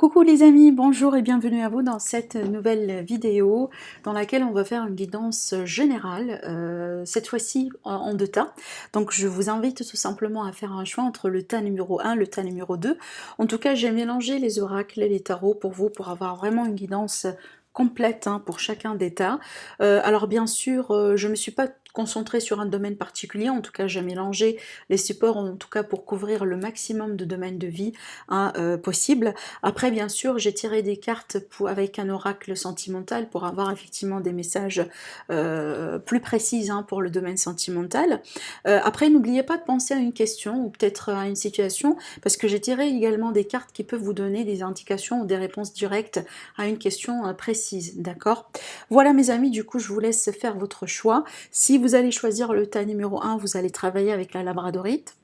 Coucou les amis, bonjour et bienvenue à vous dans cette nouvelle vidéo dans laquelle on va faire une guidance générale, cette fois-ci en deux tas. Donc je vous invite tout simplement à faire un choix entre le tas numéro 1 et le tas numéro 2. En tout cas, j'ai mélangé les oracles et les tarots pour vous, pour avoir vraiment une guidance complète pour chacun des tas. Alors bien sûr, je ne me suis pas concentrée sur un domaine particulier, en tout cas j'ai mélangé les supports en tout cas pour couvrir le maximum de domaines de vie possible. Après, bien sûr, j'ai tiré des cartes avec un oracle sentimental pour avoir effectivement des messages plus précis pour le domaine sentimental. Après, n'oubliez pas de penser à une question ou peut-être à une situation, parce que j'ai tiré également des cartes qui peuvent vous donner des indications ou des réponses directes à une question précise, d'accord? Voilà mes amis, du coup, je vous laisse faire votre choix. Si vous allez choisir le tas numéro 1, vous allez travailler avec la labradorite.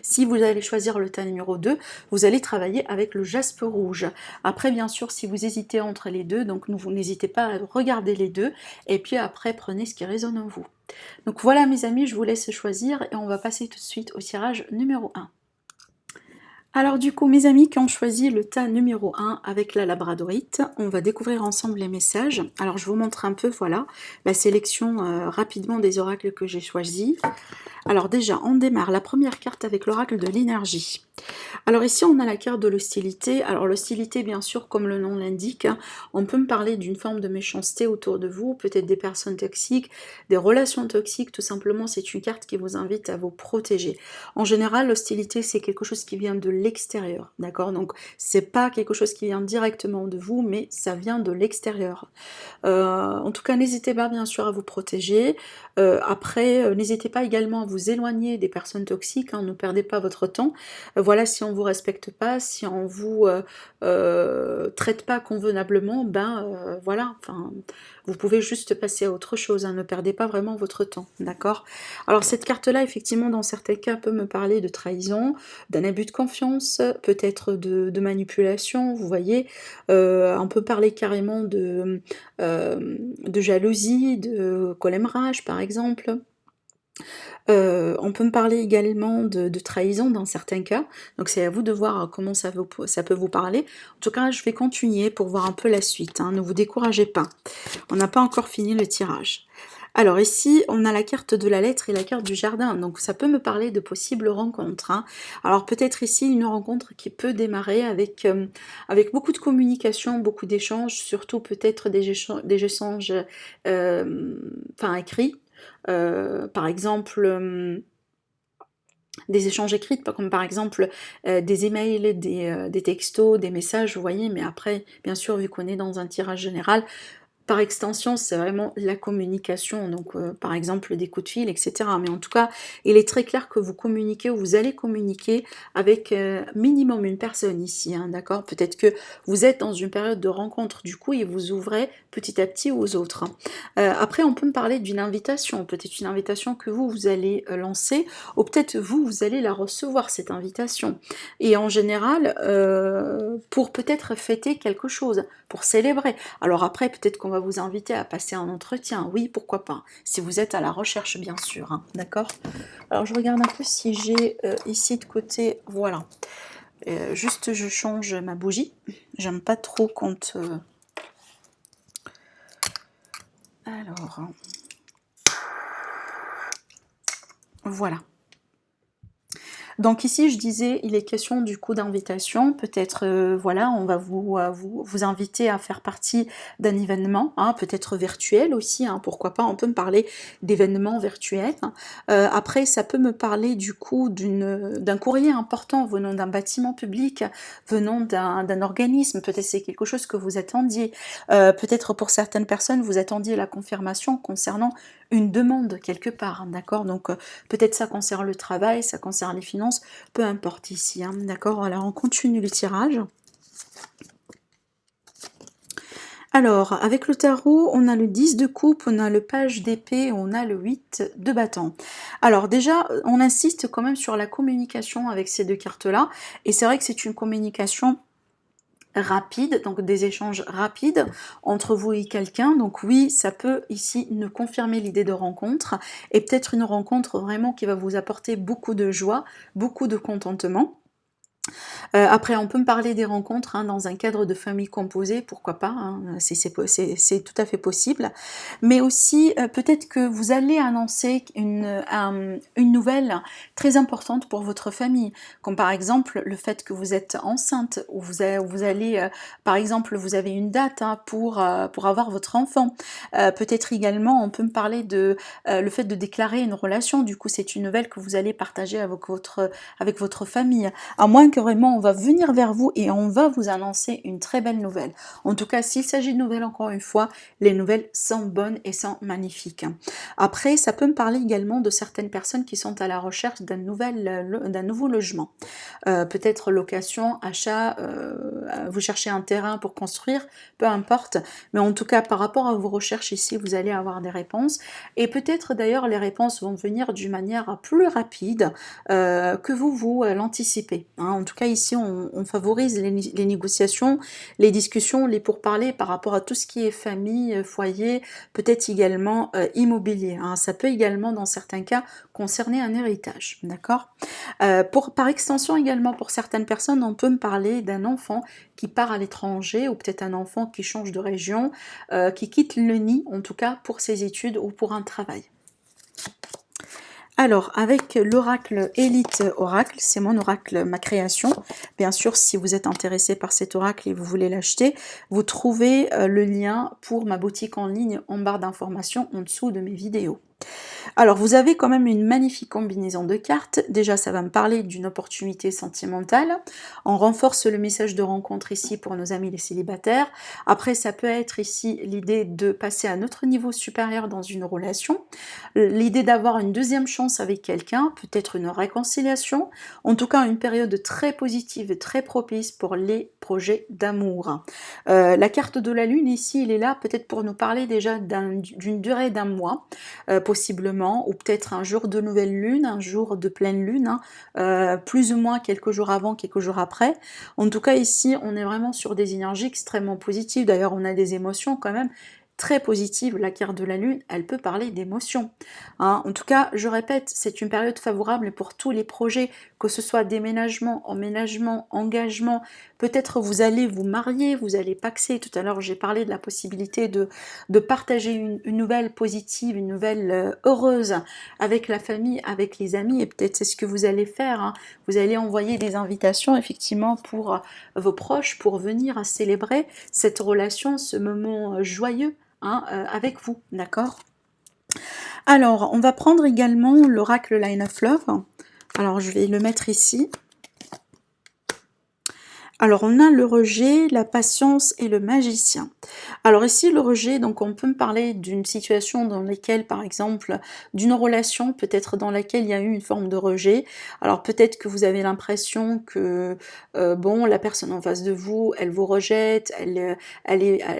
Si vous allez choisir le tas numéro 2, vous allez travailler avec le jaspe rouge. Après, bien sûr, si vous hésitez entre les deux, donc vous n'hésitez pas à regarder les deux, et puis après, prenez ce qui résonne en vous. Donc voilà mes amis, je vous laisse choisir, et on va passer tout de suite au tirage numéro 1. Alors du coup, mes amis qui ont choisi le tas numéro 1 avec la labradorite, on va découvrir ensemble les messages. Alors je vous montre un peu, voilà, la sélection rapidement des oracles que j'ai choisis. Alors déjà, on démarre la première carte avec l'oracle de l'énergie. Alors ici, on a la carte de l'hostilité. Alors l'hostilité, bien sûr, comme le nom l'indique, on peut me parler d'une forme de méchanceté autour de vous, peut-être des personnes toxiques, des relations toxiques, tout simplement, c'est une carte qui vous invite à vous protéger. En général, l'hostilité, c'est quelque chose qui vient de l'extérieur, d'accord? Donc, c'est pas quelque chose qui vient directement de vous, mais ça vient de l'extérieur. En tout cas, n'hésitez pas bien sûr à vous protéger. Après, n'hésitez pas également à vous éloigner des personnes toxiques, ne perdez pas votre temps. Voilà, si on vous respecte pas, si on vous traite pas convenablement, voilà, enfin, vous pouvez juste passer à autre chose, ne perdez pas vraiment votre temps, d'accord? Alors cette carte-là, effectivement, dans certains cas, peut me parler de trahison, d'un abus de confiance, peut-être de manipulation, vous voyez, on peut parler carrément de jalousie, de colère-rage par exemple. On peut me parler également de trahison dans certains cas, donc c'est à vous de voir comment ça peut vous parler. En tout cas, je vais continuer pour voir un peu la suite, ne vous découragez pas. On n'a pas encore fini le tirage. Alors ici, on a la carte de la lettre et la carte du jardin, donc ça peut me parler de possibles rencontres. Alors peut-être ici une rencontre qui peut démarrer avec beaucoup de communication, beaucoup d'échanges, surtout peut-être des échanges écrits. Par exemple, des échanges écrits, comme par exemple des emails, des textos, des messages, vous voyez, mais après, bien sûr, vu qu'on est dans un tirage général, par extension, c'est vraiment la communication, donc par exemple des coups de fil, etc. Mais en tout cas, il est très clair que vous communiquez ou vous allez communiquer avec minimum une personne ici, d'accord? Peut-être que vous êtes dans une période de rencontre du coup et vous ouvrez petit à petit aux autres. Après, on peut me parler d'une invitation, peut-être une invitation que vous allez lancer, ou peut-être vous allez la recevoir, cette invitation. Et en général, pour peut-être fêter quelque chose, pour célébrer. Alors après, peut-être qu'on va vous inviter à passer un entretien, oui, pourquoi pas, si vous êtes à la recherche, bien sûr, d'accord? Alors je regarde un peu si j'ai ici de côté, voilà. Juste, je change ma bougie, j'aime pas trop quand... Alors... Voilà. Donc ici, je disais, il est question du coup d'invitation. Peut-être, voilà, on va vous inviter à faire partie d'un événement, peut-être virtuel aussi, pourquoi pas, on peut me parler d'événements virtuels. Après, ça peut me parler du coup d'un courrier important venant d'un bâtiment public, venant d'un organisme, peut-être c'est quelque chose que vous attendiez. Peut-être pour certaines personnes, vous attendiez la confirmation concernant une demande quelque part, d'accord? Donc peut-être ça concerne le travail, ça concerne les finances, peu importe ici, d'accord? Alors on continue le tirage. Alors, avec le tarot, on a le 10 de coupe, on a le page d'épée, on a le 8 de bâton. Alors déjà, on insiste quand même sur la communication avec ces deux cartes-là, et c'est vrai que c'est une communication rapide, donc des échanges rapides entre vous et quelqu'un, donc oui, ça peut ici nous confirmer l'idée de rencontre, et peut-être une rencontre vraiment qui va vous apporter beaucoup de joie, beaucoup de contentement. Après, on peut me parler des rencontres hein, dans un cadre de famille composée, pourquoi pas, hein, c'est tout à fait possible. Mais aussi, peut-être que vous allez annoncer une nouvelle très importante pour votre famille, comme par exemple le fait que vous êtes enceinte, ou vous allez, par exemple, vous avez une date hein, pour avoir votre enfant. Peut-être également, on peut me parler de le fait de déclarer une relation, du coup c'est une nouvelle que vous allez partager avec votre famille, à moins que vraiment on va venir vers vous et on va vous annoncer une très belle nouvelle. En tout cas, s'il s'agit de nouvelles, encore une fois, les nouvelles sont bonnes et sont magnifiques. Après, ça peut me parler également de certaines personnes qui sont à la recherche d'un nouveau logement. Peut-être location, achat, vous cherchez un terrain pour construire, peu importe. Mais en tout cas, par rapport à vos recherches ici, vous allez avoir des réponses. Et peut-être d'ailleurs, les réponses vont venir d'une manière plus rapide que vous l'anticipez. Hein. En tout cas, ici, on favorise les négociations, les discussions, les pourparlers par rapport à tout ce qui est famille, foyer, peut-être également immobilier. Hein. Ça peut également, dans certains cas, concerner un héritage. D'accord ? Par extension également, pour certaines personnes, on peut me parler d'un enfant qui part à l'étranger, ou peut-être un enfant qui change de région, qui quitte le nid, en tout cas, pour ses études ou pour un travail. Alors, avec l'oracle Élite Oracle, c'est mon oracle, ma création. Bien sûr, si vous êtes intéressé par cet oracle et vous voulez l'acheter, vous trouvez le lien pour ma boutique en ligne en barre d'informations en dessous de mes vidéos. Alors, vous avez quand même une magnifique combinaison de cartes. Déjà, ça va me parler d'une opportunité sentimentale. On renforce le message de rencontre ici pour nos amis les célibataires. Après, ça peut être ici l'idée de passer à un autre niveau supérieur dans une relation. L'idée d'avoir une deuxième chance avec quelqu'un, peut-être une réconciliation. En tout cas, une période très positive et très propice pour les projets d'amour. La carte de la lune ici, elle est là peut-être pour nous parler déjà d'une durée d'un mois, possiblement, ou peut-être un jour de nouvelle lune, un jour de pleine lune, hein, plus ou moins quelques jours avant, quelques jours après. En tout cas, ici, on est vraiment sur des énergies extrêmement positives. D'ailleurs, on a des émotions quand même très positive. La carte de la lune, elle peut parler d'émotions. Hein. En tout cas, je répète, c'est une période favorable pour tous les projets, que ce soit déménagement, emménagement, engagement. Peut-être vous allez vous marier, vous allez paxer. Tout à l'heure, j'ai parlé de la possibilité de partager une nouvelle positive, une nouvelle heureuse avec la famille, avec les amis. Et peut-être c'est ce que vous allez faire. Hein. Vous allez envoyer des invitations, effectivement, pour vos proches, pour venir célébrer cette relation, ce moment joyeux. Hein, avec vous, d'accord? Alors, on va prendre également l'oracle Line of Love. Alors, je vais le mettre ici. Alors, on a le rejet, la patience et le magicien. Alors ici, le rejet, donc on peut me parler d'une situation dans laquelle, par exemple, d'une relation peut-être dans laquelle il y a eu une forme de rejet. Alors peut-être que vous avez l'impression que, bon, la personne en face de vous, elle vous rejette, elle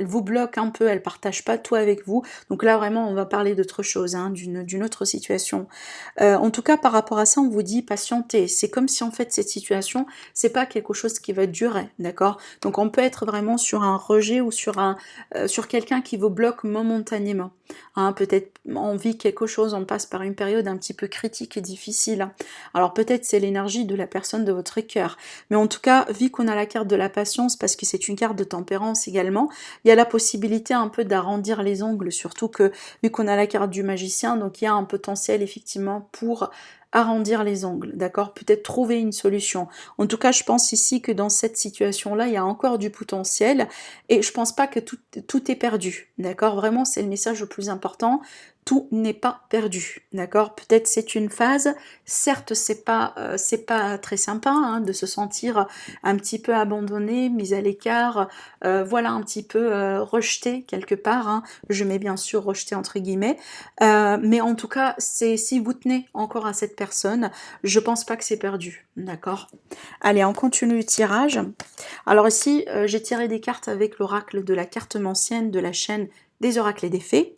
vous bloque un peu, elle partage pas tout avec vous. Donc là, vraiment, on va parler d'autre chose, hein, d'une autre situation. En tout cas, par rapport à ça, on vous dit patientez. C'est comme si en fait cette situation, c'est pas quelque chose qui va durer, d'accord? Donc on peut être vraiment sur un rejet ou sur quelqu'un qui vous bloque momentanément. Hein, peut-être on vit quelque chose, on passe par une période un petit peu critique et difficile. Alors peut-être c'est l'énergie de la personne de votre cœur. Mais en tout cas, vu qu'on a la carte de la patience, parce que c'est une carte de tempérance également, il y a la possibilité un peu d'arrondir les ongles, surtout que vu qu'on a la carte du magicien, donc il y a un potentiel effectivement pour arrondir les ongles, d'accord? Peut-être trouver une solution. En tout cas, je pense ici que dans cette situation-là, il y a encore du potentiel et je pense pas que tout est perdu, d'accord? Vraiment, c'est le message le plus important. Tout n'est pas perdu, d'accord? Peut-être c'est une phase. Certes, c'est pas très sympa hein, de se sentir un petit peu abandonné, mis à l'écart, voilà un petit peu rejeté quelque part. Hein. Je mets bien sûr rejeté entre guillemets, mais en tout cas, si vous tenez encore à cette personne, je pense pas que c'est perdu, d'accord? Allez, on continue le tirage. Alors ici, j'ai tiré des cartes avec l'oracle de la cartomancienne de la chaîne des oracles et des fées.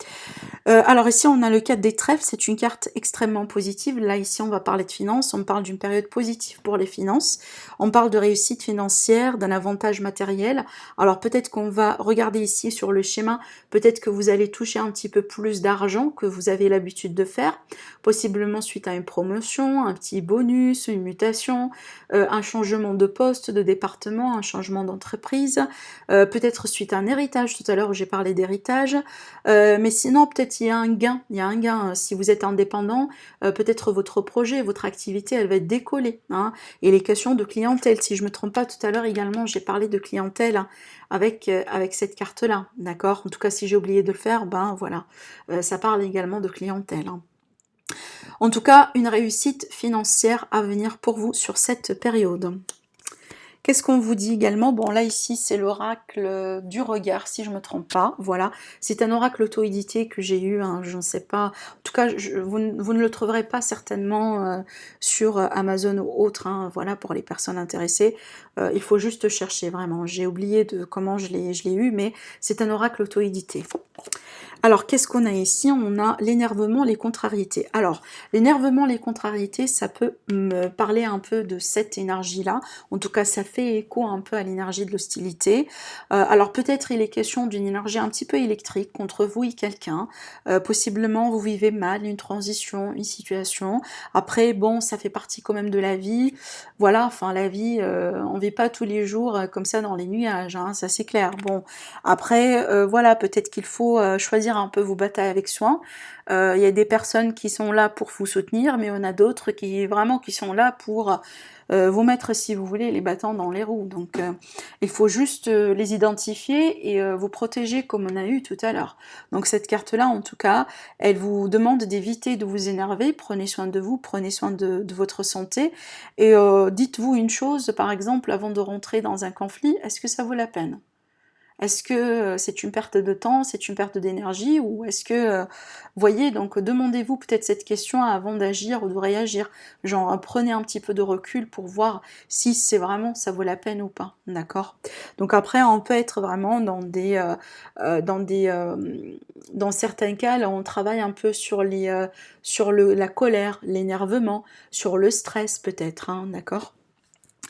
Alors ici, on a le 4 des trèfles, c'est une carte extrêmement positive. Là, ici, on va parler de finances, on parle d'une période positive pour les finances. On parle de réussite financière, d'un avantage matériel. Alors peut-être qu'on va regarder ici sur le schéma, peut-être que vous allez toucher un petit peu plus d'argent que vous avez l'habitude de faire, possiblement suite à une promotion, un petit bonus, une mutation, un changement de poste, de département, un changement d'entreprise, peut-être suite à un héritage. Tout à l'heure, j'ai parlé d'héritage. Mais sinon, peut-être il y a un gain. Il y a un gain. Si vous êtes indépendant, peut-être votre projet, votre activité, elle va être décollée. Hein, et les questions de clientèle. Si je ne me trompe pas, tout à l'heure également, j'ai parlé de clientèle hein, avec cette carte-là. D'accord. En tout cas, si j'ai oublié de le faire, ben voilà. Ça parle également de clientèle. Hein. En tout cas, une réussite financière à venir pour vous sur cette période. Qu'est-ce qu'on vous dit également? Bon, là, ici, c'est l'oracle du regard, si je ne me trompe pas. Voilà, c'est un oracle auto-édité que j'ai eu, hein, je ne sais pas. En tout cas, vous ne le trouverez pas certainement sur Amazon ou autre, hein, voilà, pour les personnes intéressées. Il faut juste chercher, vraiment. J'ai oublié de comment je l'ai eu, mais c'est un oracle auto-édité. Alors, qu'est-ce qu'on a ici? On a l'énervement, les contrariétés. Alors, l'énervement, les contrariétés, ça peut me parler un peu de cette énergie-là. En tout cas, ça fait écho un peu à l'énergie de l'hostilité. Alors, peut-être il est question d'une énergie un petit peu électrique contre vous et quelqu'un. Possiblement, vous vivez mal une transition, une situation. Après, bon, ça fait partie quand même de la vie. Voilà, enfin, la vie, on ne vit pas tous les jours comme ça dans les nuages, hein, ça c'est clair. Bon, après, voilà, peut-être qu'il faut choisir un peu vos batailles avec soin. Il y a des personnes qui sont là pour vous soutenir, mais on a d'autres qui sont là pour vous mettre, si vous voulez, les bâtons dans les roues. Donc, il faut juste les identifier et vous protéger comme on a eu tout à l'heure. Donc, cette carte-là, en tout cas, elle vous demande d'éviter de vous énerver. Prenez soin de vous, prenez soin de votre santé. Et dites-vous une chose, par exemple, avant de rentrer dans un conflit, est-ce que ça vaut la peine ? Est-ce que c'est une perte de temps, c'est une perte d'énergie ou est-ce que, voyez, donc demandez-vous peut-être cette question avant d'agir ou de réagir. Genre, prenez un petit peu de recul pour voir si c'est vraiment, ça vaut la peine ou pas, d'accord? Donc après, on peut être vraiment dans certains cas, là, on travaille un peu sur la colère, l'énervement, sur le stress peut-être, hein, d'accord?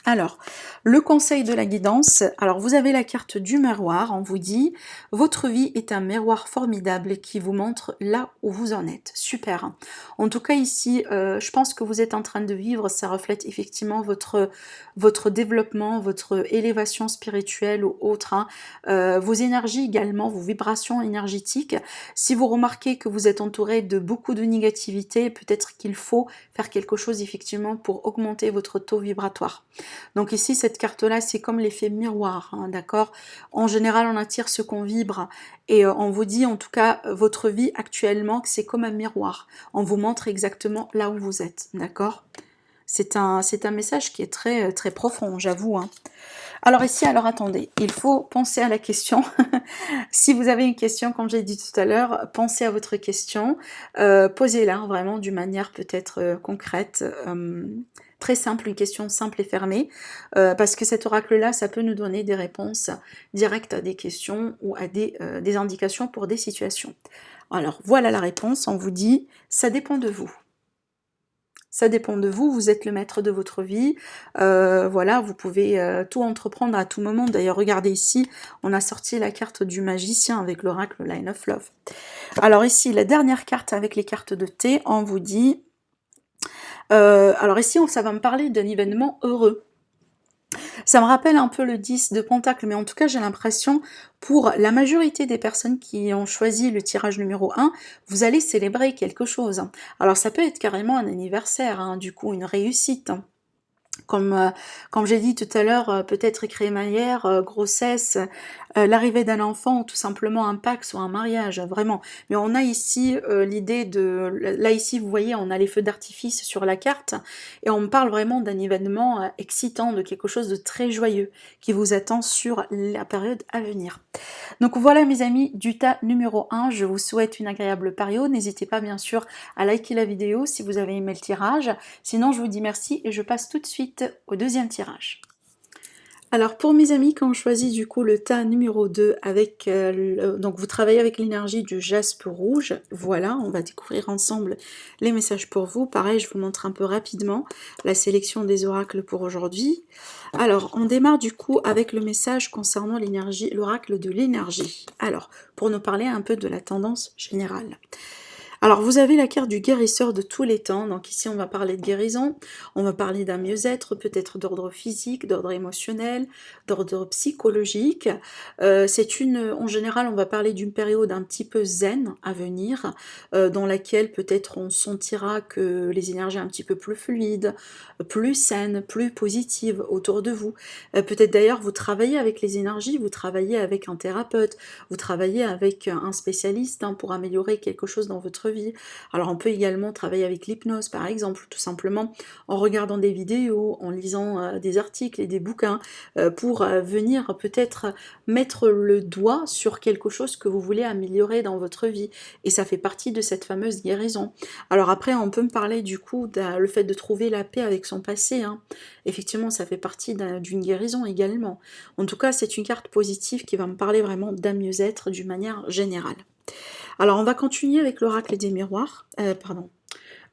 Alors, le conseil de la guidance, alors vous avez la carte du miroir, on vous dit « Votre vie est un miroir formidable qui vous montre là où vous en êtes. » Super. En tout cas ici, je pense que vous êtes en train de vivre, ça reflète effectivement votre développement, votre élévation spirituelle ou autre, hein. Vos énergies également, vos vibrations énergétiques. Si vous remarquez que vous êtes entouré de beaucoup de négativité, peut-être qu'il faut faire quelque chose effectivement pour augmenter votre taux vibratoire. Donc ici, cette carte-là, c'est comme l'effet miroir, hein, d'accord? En général, on attire ce qu'on vibre et on vous dit en tout cas, votre vie actuellement, que c'est comme un miroir. On vous montre exactement là où vous êtes, d'accord? C'est un message qui est très, très profond, j'avoue. Hein. Alors ici, alors attendez, il faut penser à la question. Si vous avez une question, comme j'ai dit tout à l'heure, pensez à votre question. Posez-la vraiment d'une manière peut-être concrète. Très simple, une question simple et fermée, parce que cet oracle-là, ça peut nous donner des réponses directes à des questions ou à des indications pour des situations. Alors, voilà la réponse, on vous dit, ça dépend de vous. Ça dépend de vous, vous êtes le maître de votre vie, voilà, vous pouvez tout entreprendre à tout moment. D'ailleurs, regardez ici, on a sorti la carte du magicien avec l'oracle Line of Love. Alors ici, la dernière carte avec les cartes de thé, on vous dit... alors ici, ça va me parler d'un événement heureux. Ça me rappelle un peu le 10 de Pentacle, mais en tout cas, j'ai l'impression, pour la majorité des personnes qui ont choisi le tirage numéro 1, vous allez célébrer quelque chose. Alors, ça peut être carrément un anniversaire, hein, du coup, une réussite. Comme j'ai dit tout à l'heure, peut-être crémaillère, grossesse, l'arrivée d'un enfant ou tout simplement un Pax ou un mariage, vraiment. Mais on a ici l'idée de... Là ici, vous voyez, on a les feux d'artifice sur la carte et on me parle vraiment d'un événement excitant, de quelque chose de très joyeux qui vous attend sur la période à venir. Donc voilà mes amis, du tas numéro 1, je vous souhaite une agréable période. N'hésitez pas bien sûr à liker la vidéo si vous avez aimé le tirage. Sinon je vous dis merci et je passe tout de suite au deuxième tirage. Alors pour mes amis qui ont choisi du coup le tas numéro 2 avec, donc vous travaillez avec l'énergie du jaspe rouge, voilà, on va découvrir ensemble les messages pour vous. Pareil, je vous montre un peu rapidement la sélection des oracles pour aujourd'hui. Alors, on démarre du coup avec le message concernant l'énergie, l'oracle de l'énergie. Alors, pour nous parler un peu de la tendance générale. Alors, vous avez la carte du guérisseur de tous les temps. Donc ici, on va parler de guérison, on va parler d'un mieux-être, peut-être d'ordre physique, d'ordre émotionnel, d'ordre psychologique. En général, on va parler d'une période un petit peu zen à venir, dans laquelle peut-être on sentira que les énergies un petit peu plus fluides, plus saines, plus positives autour de vous. Peut-être d'ailleurs, vous travaillez avec les énergies, vous travaillez avec un thérapeute, vous travaillez avec un spécialiste pour améliorer quelque chose dans votre vie. Alors on peut également travailler avec l'hypnose par exemple, tout simplement en regardant des vidéos, en lisant des articles et des bouquins pour venir peut-être mettre le doigt sur quelque chose que vous voulez améliorer dans votre vie. Et ça fait partie de cette fameuse guérison. Alors après on peut me parler du coup le fait de trouver la paix avec son passé. Effectivement ça fait partie d'une guérison également. En tout cas c'est une carte positive qui va me parler vraiment d'un mieux-être d'une manière générale. Alors on va continuer avec l'oracle des miroirs,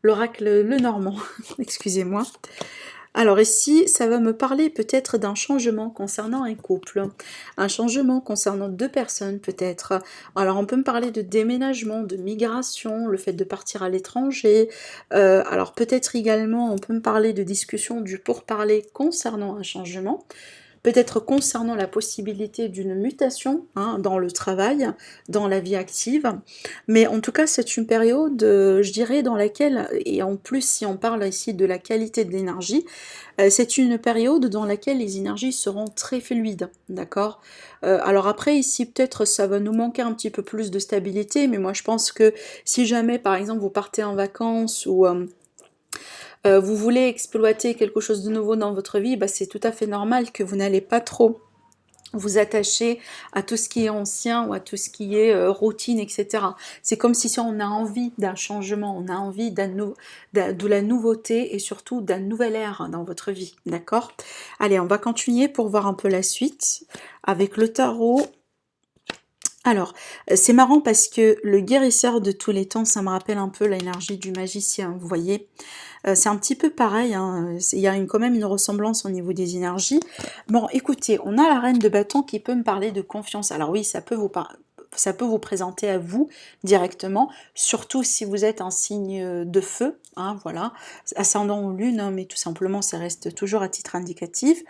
l'oracle le normand, excusez-moi. Alors ici, ça va me parler peut-être d'un changement concernant un couple, un changement concernant deux personnes peut-être. Alors on peut me parler de déménagement, de migration, le fait de partir à l'étranger. Alors peut-être également, on peut me parler de discussion du pourparler concernant un changement. Peut-être concernant la possibilité d'une mutation dans le travail, dans la vie active. Mais en tout cas, c'est une période, je dirais, dans laquelle, et en plus si on parle ici de la qualité de l'énergie, c'est une période dans laquelle les énergies seront très fluides, d'accord. Alors après, ici, peut-être ça va nous manquer un petit peu plus de stabilité, mais moi je pense que si jamais, par exemple, vous partez en vacances ou vous voulez exploiter quelque chose de nouveau dans votre vie, c'est tout à fait normal que vous n'allez pas trop vous attacher à tout ce qui est ancien ou à tout ce qui est routine, etc. C'est comme si on a envie d'un changement, on a envie de la nouveauté et surtout d'un nouvel air dans votre vie, d'accord? Allez, on va continuer pour voir un peu la suite avec le tarot. Alors, c'est marrant parce que le guérisseur de tous les temps, ça me rappelle un peu l'énergie du magicien, vous voyez. C'est un petit peu pareil, il y a quand même une ressemblance au niveau des énergies. Bon, écoutez, on a la reine de bâton qui peut me parler de confiance. Alors oui, ça peut vous présenter à vous directement, surtout si vous êtes un signe de feu, voilà, ascendant ou lune, mais tout simplement, ça reste toujours à titre indicatif.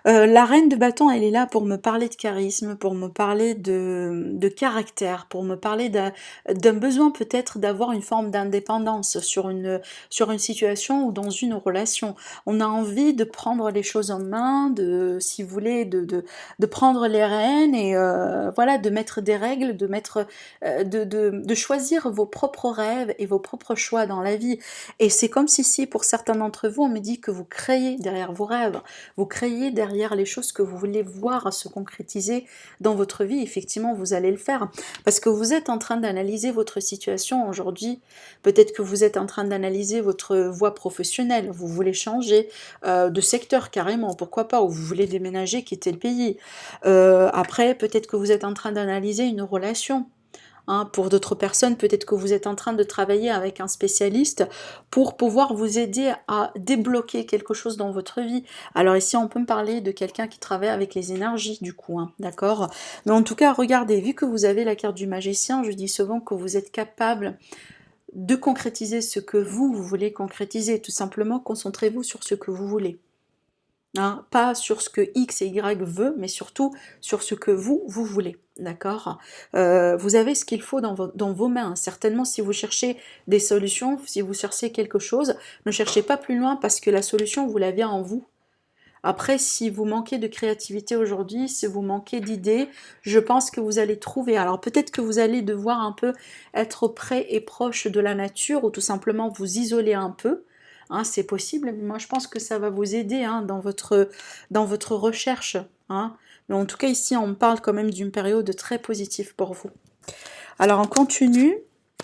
La reine de bâton, elle est là pour me parler de charisme, pour me parler de caractère, pour me parler d'un besoin peut-être d'avoir une forme d'indépendance sur une situation ou dans une relation. On a envie de prendre les choses en main, si vous voulez, de prendre les rênes et voilà, de mettre des règles, de choisir vos propres rêves et vos propres choix dans la vie. Et c'est comme si pour certains d'entre vous, on me dit que vous créez derrière vos rêves, vous créez derrière les choses que vous voulez voir se concrétiser dans votre vie. Effectivement, vous allez le faire parce que vous êtes en train d'analyser votre situation aujourd'hui. Peut-être que vous êtes en train d'analyser votre voie professionnelle. Vous voulez changer de secteur carrément, pourquoi pas, ou vous voulez déménager, quitter le pays. Après, peut-être que vous êtes en train d'analyser une relation. Pour d'autres personnes, peut-être que vous êtes en train de travailler avec un spécialiste pour pouvoir vous aider à débloquer quelque chose dans votre vie. Alors ici, on peut me parler de quelqu'un qui travaille avec les énergies du coup, d'accord. Mais en tout cas, regardez, vu que vous avez la carte du magicien, je dis souvent que vous êtes capable de concrétiser ce que vous voulez concrétiser. Tout simplement, concentrez-vous sur ce que vous voulez. Pas sur ce que X et Y veut, mais surtout sur ce que vous voulez, d'accord. Vous avez ce qu'il faut dans vos mains. Certainement, si vous cherchez des solutions, si vous cherchez quelque chose, ne cherchez pas plus loin parce que la solution, vous l'avez en vous. Après, si vous manquez de créativité aujourd'hui, si vous manquez d'idées, je pense que vous allez trouver. Alors peut-être que vous allez devoir un peu être près et proche de la nature ou tout simplement vous isoler un peu. C'est possible, mais moi je pense que ça va vous aider dans votre recherche. Mais en tout cas ici on parle quand même d'une période très positive pour vous. Alors on continue.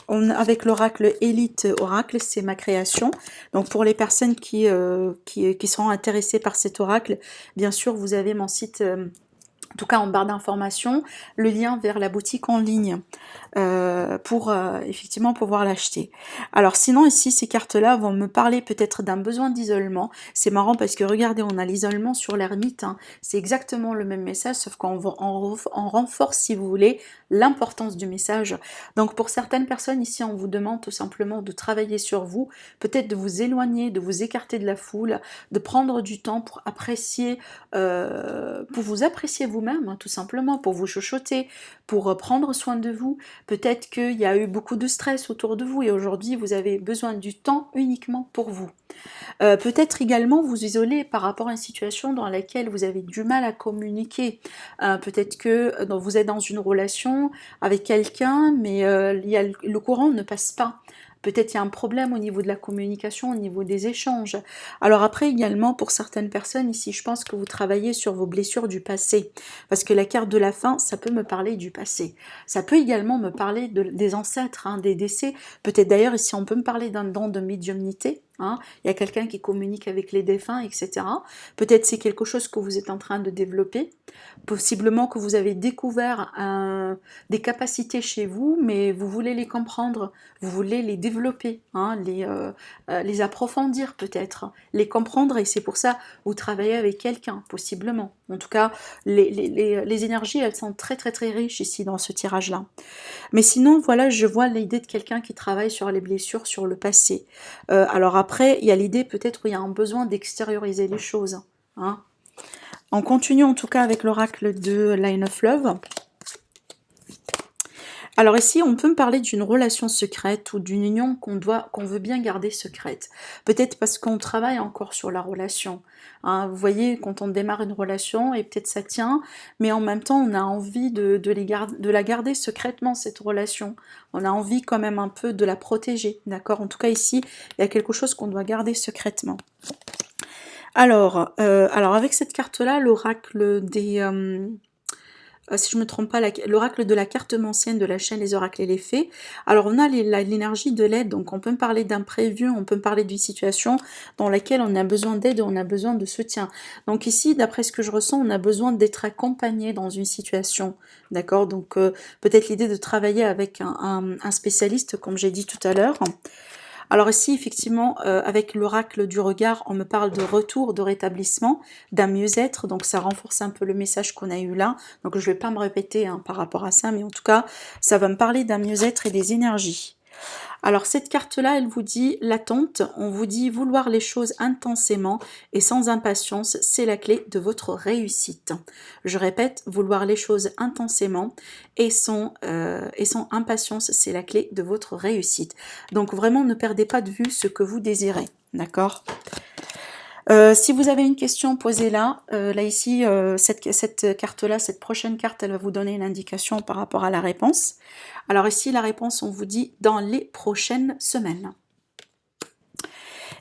avec l'oracle Élite Oracle, c'est ma création. Donc pour les personnes qui seront intéressées par cet oracle, bien sûr, vous avez mon site, en tout cas en barre d'informations, le lien vers la boutique en ligne pour effectivement pouvoir l'acheter. Alors sinon ici, ces cartes-là vont me parler peut-être d'un besoin d'isolement. C'est marrant parce que regardez, on a l'isolement sur l'ermite, hein. C'est exactement le même message, sauf qu'on renforce, si vous voulez, l'importance du message. Donc pour certaines personnes ici, on vous demande tout simplement de travailler sur vous, peut-être de vous éloigner, de vous écarter de la foule, de prendre du temps pour apprécier, pour vous apprécier vous-même, hein, tout simplement, pour vous chuchoter, pour prendre soin de vous. Peut-être qu'il y a eu beaucoup de stress autour de vous et aujourd'hui vous avez besoin du temps uniquement pour vous. Peut-être également vous isoler par rapport à une situation dans laquelle vous avez du mal à communiquer. Peut-être que vous êtes dans une relation avec quelqu'un, mais le courant ne passe pas. Peut-être il y a un problème au niveau de la communication, au niveau des échanges. Alors après également, pour certaines personnes ici, je pense que vous travaillez sur vos blessures du passé. Parce que la carte de la fin, ça peut me parler du passé. Ça peut également me parler des ancêtres, hein, des décès. Peut-être d'ailleurs ici, on peut me parler d'un don de médiumnité. Hein, il y a quelqu'un qui communique avec les défunts, etc. Peut-être c'est quelque chose que vous êtes en train de développer. Possiblement que vous avez découvert des capacités chez vous, mais vous voulez les comprendre, vous voulez les développer, hein, les approfondir peut-être, les comprendre, et c'est pour ça que vous travaillez avec quelqu'un, possiblement. En tout cas, les énergies, elles sont très très très riches ici dans ce tirage-là. Mais sinon, voilà, je vois l'idée de quelqu'un qui travaille sur les blessures, sur le passé. Alors après, il y a l'idée peut-être où il y a un besoin d'extérioriser les choses. Hein. On continue en tout cas avec l'oracle de Line of Love. Alors ici, on peut me parler d'une relation secrète ou d'une union qu'on veut bien garder secrète. Peut-être parce qu'on travaille encore sur la relation. Hein, vous voyez, quand on démarre une relation, et peut-être ça tient, mais en même temps, on a envie de la garder secrètement, cette relation. On a envie quand même un peu de la protéger, d'accord? En tout cas, ici, il y a quelque chose qu'on doit garder secrètement. Alors avec cette carte-là, l'oracle des... si je ne me trompe pas, l'oracle de la carte ancienne de la chaîne Les Oracles et les Fées. Alors on a l'énergie de l'aide, donc on peut me parler d'imprévu, on peut me parler d'une situation dans laquelle on a besoin d'aide, on a besoin de soutien. Donc ici, d'après ce que je ressens, on a besoin d'être accompagné dans une situation, d'accord? Donc peut-être l'idée de travailler avec un spécialiste, comme j'ai dit tout à l'heure. Alors ici, effectivement, avec l'oracle du regard, on me parle de retour, de rétablissement, d'un mieux-être, donc ça renforce un peu le message qu'on a eu là, donc je ne vais pas me répéter hein, par rapport à ça, mais en tout cas, ça va me parler d'un mieux-être et des énergies. Alors cette carte-là, elle vous dit l'attente, on vous dit vouloir les choses intensément et sans impatience, c'est la clé de votre réussite. Je répète, vouloir les choses intensément et sans impatience, c'est la clé de votre réussite. Donc vraiment, ne perdez pas de vue ce que vous désirez, d'accord ? Si vous avez une question, posez-la. Là ici, cette carte-là, cette prochaine carte, elle va vous donner une indication par rapport à la réponse. Alors ici, la réponse, on vous dit dans les prochaines semaines.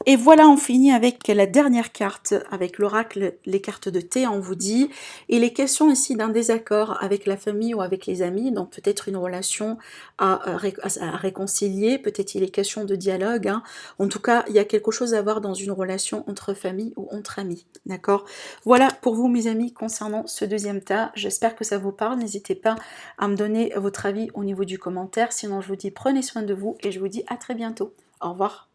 Et voilà, on finit avec la dernière carte, avec l'oracle, les cartes de thé, on vous dit. Il est question ici d'un désaccord avec la famille ou avec les amis, donc peut-être une relation à réconcilier, peut-être il est question de dialogue. Hein. En tout cas, il y a quelque chose à voir dans une relation entre famille ou entre amis, d'accord? Voilà pour vous, mes amis, concernant ce deuxième tas. J'espère que ça vous parle. N'hésitez pas à me donner votre avis au niveau du commentaire. Sinon, je vous dis prenez soin de vous et je vous dis à très bientôt. Au revoir.